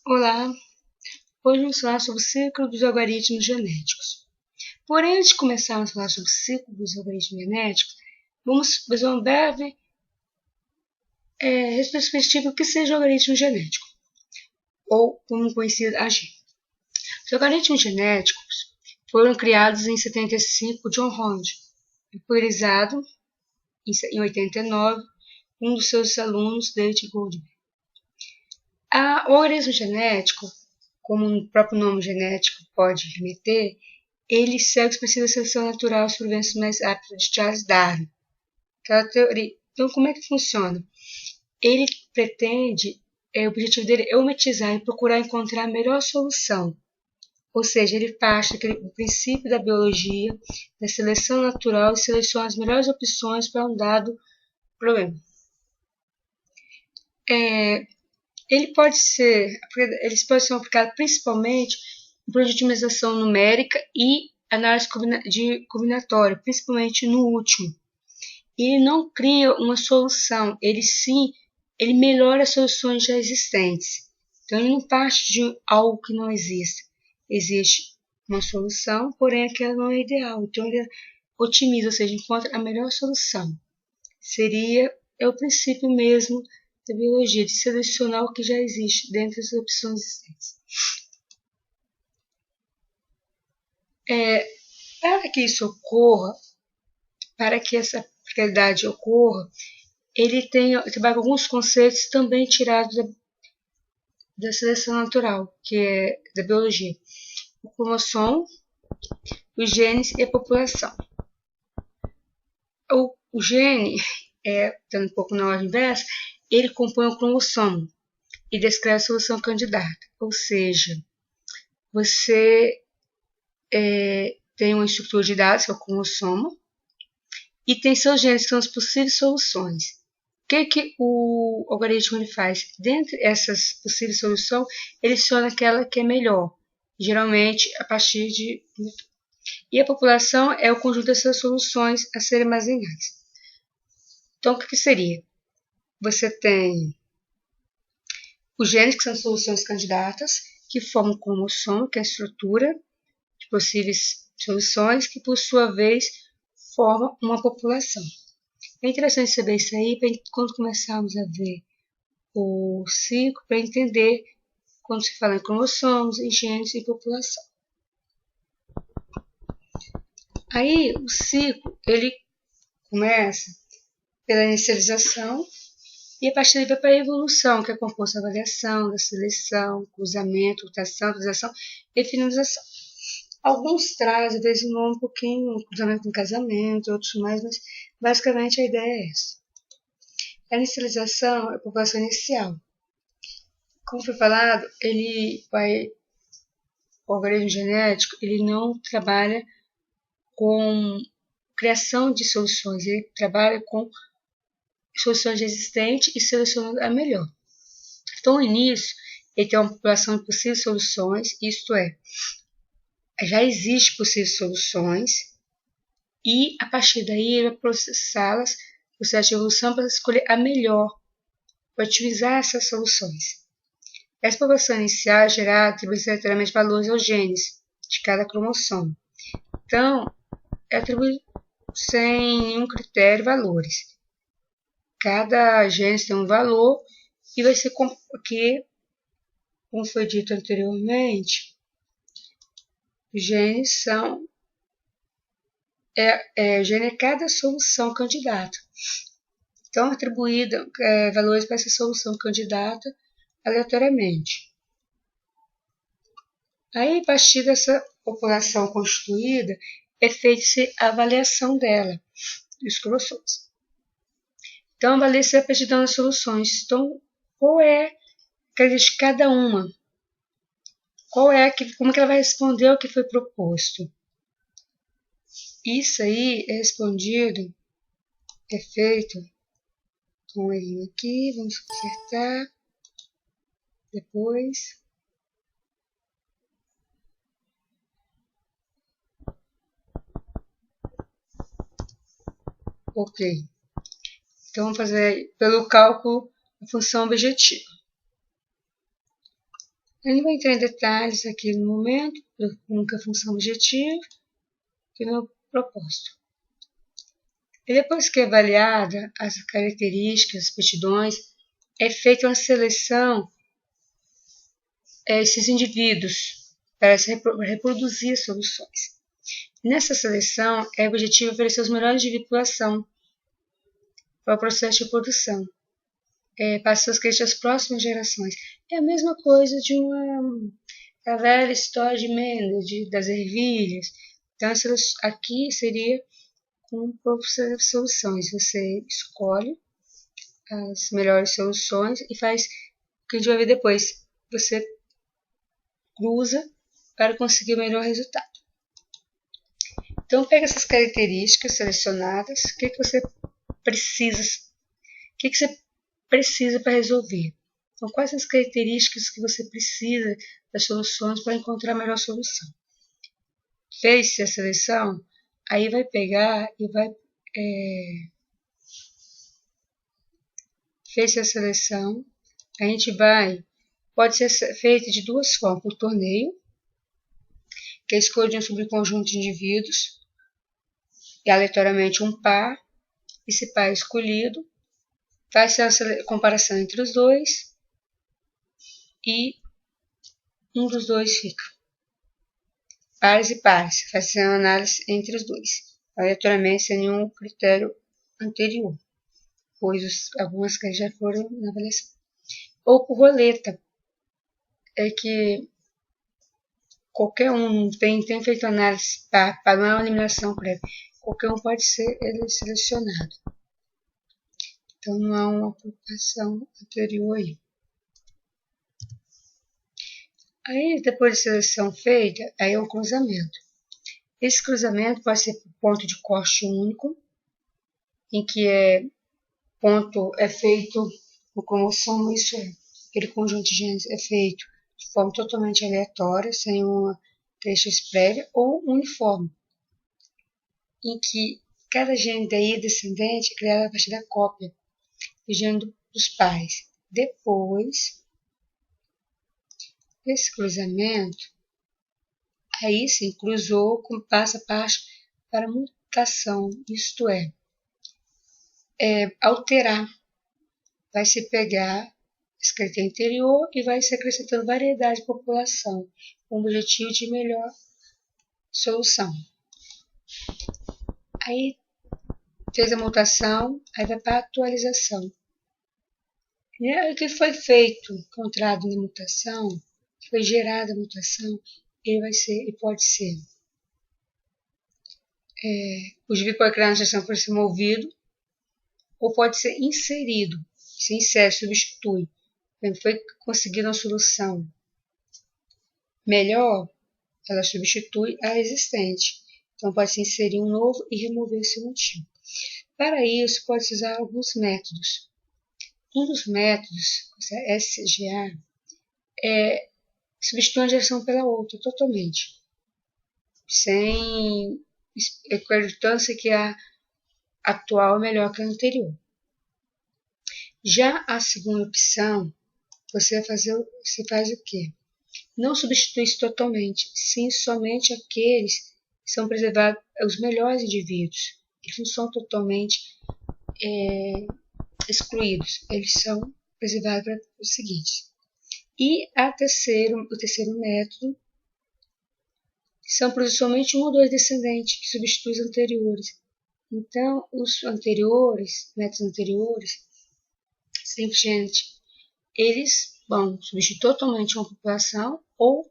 Olá, hoje vamos falar sobre o ciclo dos algoritmos genéticos. Porém, antes de começarmos a falar sobre o ciclo dos algoritmos genéticos, vamos fazer uma breve retrospectiva do que seja o algoritmo genético, ou como conhecido AG. Os algoritmos genéticos foram criados em 75 por John Rond, popularizado em 89 um dos seus alunos, David Goldman. O algoritmo genético, como o próprio nome genético pode remeter, ele segue os princípios da seleção natural e sobrevivência mais rápida de Charles Darwin. Aquela teoria. Então, como é que funciona? Ele pretende, o objetivo dele é otimizar e procurar encontrar a melhor solução. Ou seja, ele parte do princípio da biologia, da seleção natural e seleciona as melhores opções para um dado problema. Eles podem ser aplicados principalmente em otimização numérica e análise combinatória, principalmente no último. Ele não cria uma solução, ele melhora as soluções já existentes. Então, ele não parte de algo que não existe. Existe uma solução, porém aquela não é ideal. Então, ele otimiza, ou seja, encontra a melhor solução. É o princípio mesmo da biologia, de selecionar o que já existe dentre as opções existentes. Para que isso ocorra, para que essa realidade ocorra, ele trabalha com alguns conceitos também tirados da seleção natural, que é da biologia. O cromossomo, os genes e a população. O gene, dando um pouco na ordem inversa, ele compõe o cromossomo e descreve a solução candidata. Ou seja, você tem uma estrutura de dados, que é o cromossomo, e tem seus genes, que são as possíveis soluções. O que o algoritmo ele faz? Dentre essas possíveis soluções, ele seleciona aquela que é melhor, geralmente a partir de... E a população é o conjunto dessas soluções a serem armazenadas. Então, o que seria? Você tem os genes, que são soluções candidatas, que formam o cromossomo, que é a estrutura de possíveis soluções, que por sua vez formam uma população. É interessante saber isso aí quando começarmos a ver o ciclo, para entender quando se fala em cromossomos, em genes e população. Aí o ciclo ele começa pela inicialização e a partir daí vai para a evolução, que é composta da variação, da seleção, cruzamento, mutação, transição e finalização. Alguns trazem, às vezes, um nome um pouquinho, cruzamento com casamento, outros mais, mas basicamente a ideia é essa. A inicialização é a população inicial. Como foi falado, o algoritmo genético ele não trabalha com criação de soluções, ele trabalha com soluções existentes e selecionando a melhor. Então, no início, ele tem uma população de possíveis soluções, isto é, já existem possíveis soluções, e a partir daí ele vai processá-las, processo de evolução, para escolher a melhor, para otimizar essas soluções. Essa população inicial é gerada atribui aleatoriamente valores aos genes de cada cromossomo. Então, é atribuído sem nenhum critério valores. Cada gene tem um valor e vai ser aqui, como foi dito anteriormente, os genes são gene é cada solução candidata. Então, atribuído valores para essa solução candidata aleatoriamente. Aí, a partir dessa população constituída, é feita a avaliação dela, dos cromossomos. Então, avalia-se a partir das soluções. Então, qual é a característica de cada uma? Como que ela vai responder ao que foi proposto? Isso aí é respondido, é feito com um errinho aqui, vamos consertar depois. Ok. Então, vamos fazer pelo cálculo a função objetiva. Eu não vou entrar em detalhes aqui no momento, nunca função objetiva, que não é o propósito. E depois que é avaliada as características, as aptidões, é feita uma seleção esses indivíduos para se reproduzir as soluções. Nessa seleção, é objetivo oferecer os melhores indivíduos de população para o processo de produção, para suas questões próximas gerações. É a mesma coisa de a velha história de Mendel, das ervilhas. Então, aqui seria um processo de soluções. Você escolhe as melhores soluções e faz o que a gente vai ver depois. Você cruza para conseguir o melhor resultado. Então, pega essas características selecionadas, o que você precisa para resolver. Então, quais são as características que você precisa das soluções para encontrar a melhor solução? Fez-se a seleção, aí vai pegar e vai... Fez-se a seleção, a gente pode ser feita de duas formas, por torneio, que é a escolha de um subconjunto de indivíduos, e aleatoriamente um par, esse par é escolhido, faz-se a comparação entre os dois, e um dos dois fica. Pares e pares, faz-se uma análise entre os dois, aleatoriamente sem nenhum critério anterior, pois algumas coisas já foram na avaliação. Ou por roleta, é que qualquer um tem feito análise para uma eliminação prévia, qualquer um pode ser selecionado. Então não há uma preocupação anterior aí. Aí, depois de seleção feita, aí é um cruzamento. Esse cruzamento pode ser por ponto de corte único, em que ponto é feito por cromossomo, isso é, aquele conjunto de genes é feito de forma totalmente aleatória, sem uma questão prévia, ou uniforme, em que cada gene daí descendente é criado a partir da cópia do gene dos pais. Depois desse cruzamento, aí sim, cruzou, passa a parte para mutação, isto é alterar. Vai se pegar esse critério anterior e vai se acrescentando variedade de população, com o objetivo de melhor solução. Aí fez a mutação, aí vai para a atualização. O que foi feito, encontrado na mutação, foi gerada a mutação, ele pode ser o indivíduo pode criar uma geração por ser movido, ou pode ser inserido, se insere, substitui. Foi conseguida uma solução melhor, ela substitui a existente. Então, pode se inserir um novo e remover esse antigo. Para isso, pode-se usar alguns métodos. Um dos métodos, SGA, substitui uma geração pela outra, totalmente. Sem acreditância que a atual é melhor que a anterior. Já a segunda opção, você faz o quê? Não substitui isso totalmente, sim somente aqueles que são preservados, os melhores indivíduos. Eles não são totalmente excluídos, eles são preservados para os seguintes. E o terceiro método, são produzidos somente um ou dois descendentes que substituem os anteriores. Então, os métodos anteriores, simplesmente, eles vão substituir totalmente uma população ou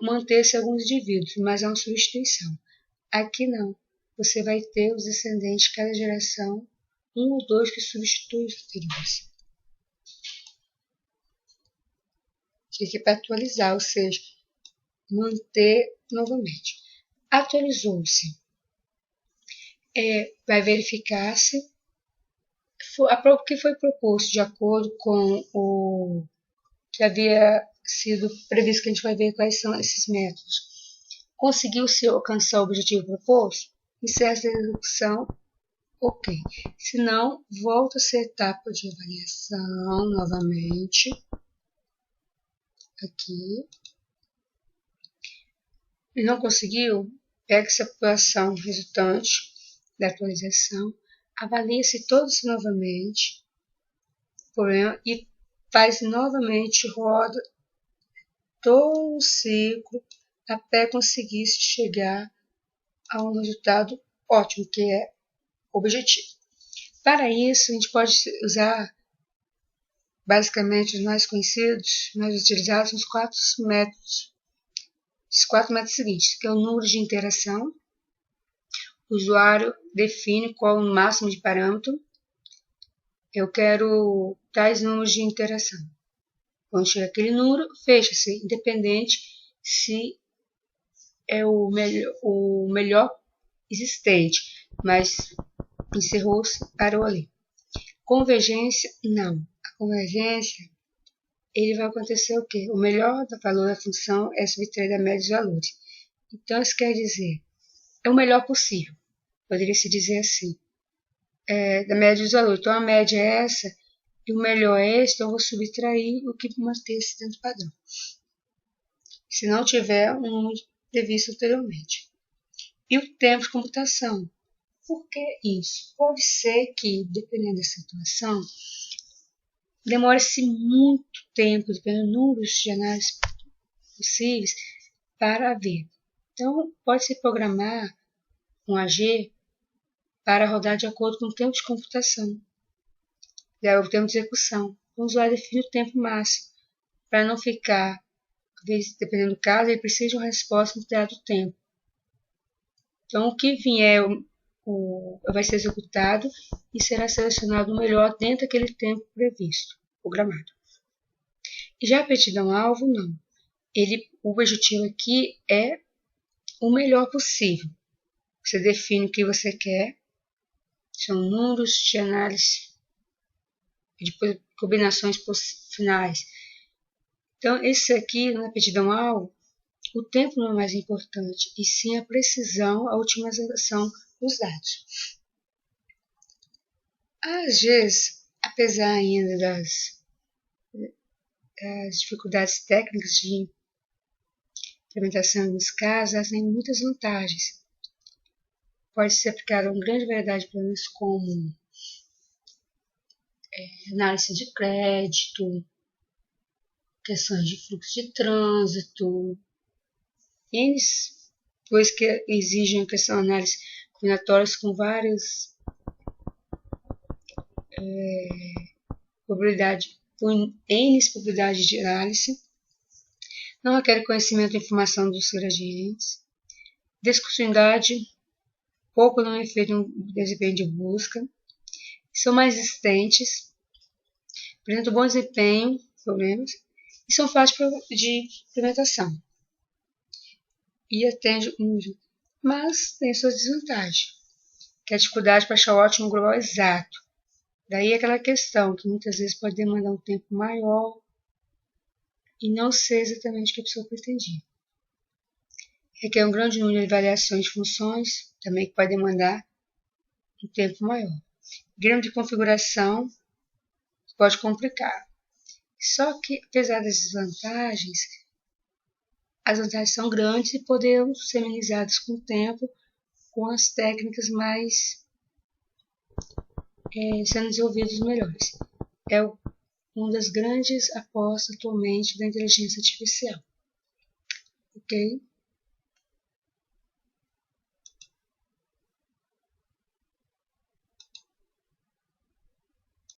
manter-se alguns indivíduos, mas há uma substituição. Aqui não. Você vai ter os descendentes de cada geração, um ou dois que substituem os anteriores. Fica para atualizar, ou seja, manter novamente. Atualizou-se. Vai verificar se o que foi proposto de acordo com o que havia sido previsto, que a gente vai ver quais são esses métodos. Conseguiu-se alcançar o objetivo proposto? Encerra essa execução, ok. Se não, volta-se a etapa de avaliação novamente. aqui. E não conseguiu? Pega essa população resultante da atualização, avalia-se todos novamente, e faz novamente, roda todo o ciclo até conseguir chegar a um resultado ótimo, que é o objetivo. Para isso, a gente pode usar basicamente os mais conhecidos, mais utilizados, os 4 métodos. Os 4 métodos seguintes, que é o número de interação. O usuário define qual o máximo de parâmetro. Eu quero tais números de interação. Quando chega aquele número, fecha-se, independente se é o melhor existente, mas encerrou-se, parou ali. Convergência, não. A convergência, ele vai acontecer o quê? O melhor valor da função é subtrair da média dos valores. Então, isso quer dizer, é o melhor possível. Poderia se dizer assim, da média dos valores. Então, a média é essa, e o melhor é esse, então eu vou subtrair o que manter-se dentro do padrão. Se não tiver um número previsto anteriormente. E o tempo de computação. Por que isso? Pode ser que, dependendo da situação, demore-se muito tempo, dependendo do número de análises possíveis, para ver. Então, pode-se programar um AG para rodar de acordo com o tempo de computação, o tempo de execução. O usuário define o tempo máximo, para não ficar, dependendo do caso, ele precisa de uma resposta no dado tempo. Então, o que vier vai ser executado e será selecionado o melhor dentro daquele tempo previsto, programado. E já a aptidão-alvo, não. O objetivo aqui é o melhor possível. Você define o que você quer, são números de análise de combinações finais. Então, esse aqui, na aptidão-alvo, o tempo não é mais importante, e sim a precisão, a otimização dos dados. Às vezes, apesar ainda das dificuldades técnicas de implementação dos casos, elas têm muitas vantagens. Pode ser aplicado a uma grande variedade de problemas como análise de crédito, questões de fluxo de trânsito, pois que exigem questão de análise combinatórias com várias probabilidades de análise. Não requer conhecimento e informação dos gradientes. Descontinuidade, pouco não efeito no desempenho de busca. São mais resistentes, apresentam bom desempenho, problemas, e são fáceis de implementação. E atende mas tem suas desvantagens, que é a dificuldade para achar o ótimo global exato. Daí aquela questão que muitas vezes pode demandar um tempo maior e não ser exatamente o que a pessoa pretendia. Requer um grande número de variações de funções, também que pode demandar um tempo maior. Grande de configuração pode complicar. Só que, apesar das desvantagens, as vantagens são grandes e poderiam ser minimizadas com o tempo, com as técnicas mais sendo desenvolvidas melhores. É uma das grandes apostas atualmente da inteligência artificial. Ok?